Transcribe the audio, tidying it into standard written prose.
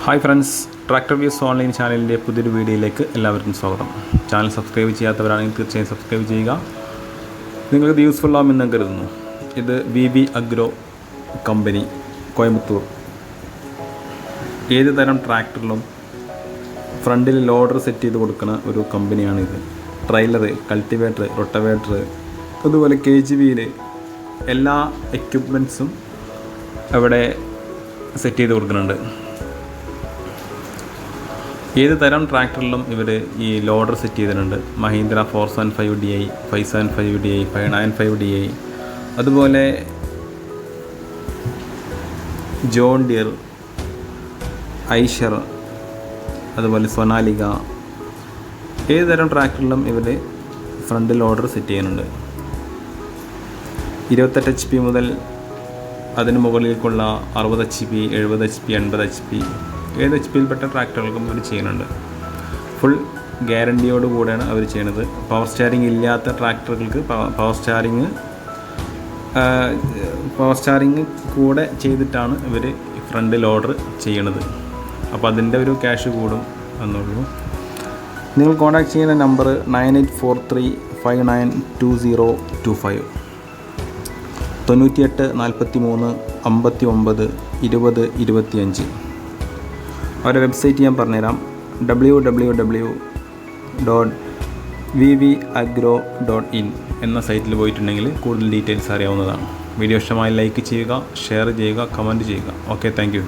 Hi friends, tractor views online ചാനലിൻ്റെ പുതിയൊരു വീഡിയോയിലേക്ക് എല്ലാവർക്കും സ്വാഗതം. ചാനൽ സബ്സ്ക്രൈബ് ചെയ്യാത്തവരാണെങ്കിൽ തീർച്ചയായും സബ്സ്ക്രൈബ് ചെയ്യുക. നിങ്ങൾക്ക് ഇത് യൂസ്ഫുൾ ആകുമെന്ന് കരുതുന്നു. ഇത് VvAgro കമ്പനി കോയമ്പത്തൂർ. ഏത് തരം ട്രാക്ടറിലും ഫ്രണ്ടിൽ ലോഡർ സെറ്റ് ചെയ്ത് കൊടുക്കുന്ന ഒരു കമ്പനിയാണിത്. ട്രെയിലർ, കൾട്ടിവേറ്റർ, റൊട്ടവേറ്റർ, അതുപോലെ KGVയിൽ എല്ലാ എക്യുപ്മെൻറ്റ്സും അവിടെ സെറ്റ് ചെയ്ത് കൊടുക്കുന്നുണ്ട്. ഏത് തരം ട്രാക്ടറിലും ഇവർ ഈ ലോഡർ സെറ്റ് ചെയ്തിട്ടുണ്ട്. മഹീന്ദ്ര 475DI, 575DI, 595DI, അതുപോലെ ജോൺ ഡിയർ, ഐഷർ, അതുപോലെ സൊനാലിക, ഏത് തരം ട്രാക്ടറിലും ഇവർ ഫ്രണ്ട് ലോഡർ സെറ്റ് ചെയ്യുന്നുണ്ട്. 28 HP മുതൽ അതിന് മുകളിലേക്കുള്ള 60 HP, 70 HP, 80 HP, ഏത് HPയിൽപ്പെട്ട ട്രാക്ടറുകൾക്കും അവർ ചെയ്യുന്നുണ്ട്. ഫുൾ ഗ്യാരണ്ടിയോട് കൂടെയാണ് അവർ ചെയ്യുന്നത്. പവർ സ്റ്റാരിങ് ഇല്ലാത്ത ട്രാക്ടറുകൾക്ക് പവർ സ്റ്റാരിങ് കൂടെ ചെയ്തിട്ടാണ് ഇവർ ഫ്രണ്ട് ലോഡർ ചെയ്യണത്. അപ്പോൾ അതിൻ്റെ ഒരു ക്യാഷ് കൂടും എന്നുള്ളൂ. നിങ്ങൾ കോൺടാക്ട് ചെയ്യുന്ന നമ്പർ 9843592025, 98 43 59 20 25. അവരുടെ വെബ്സൈറ്റ് ഞാൻ പറഞ്ഞുതരാം. www.VvAgro.in എന്ന സൈറ്റിൽ പോയിട്ടുണ്ടെങ്കിൽ കൂടുതൽ ഡീറ്റെയിൽസ് അറിയാവുന്നതാണ്. വീഡിയോ ഇഷ്ടമായി ലൈക്ക് ചെയ്യുക, ഷെയർ ചെയ്യുക, കമൻറ്റ് ചെയ്യുക. Okay, thank you.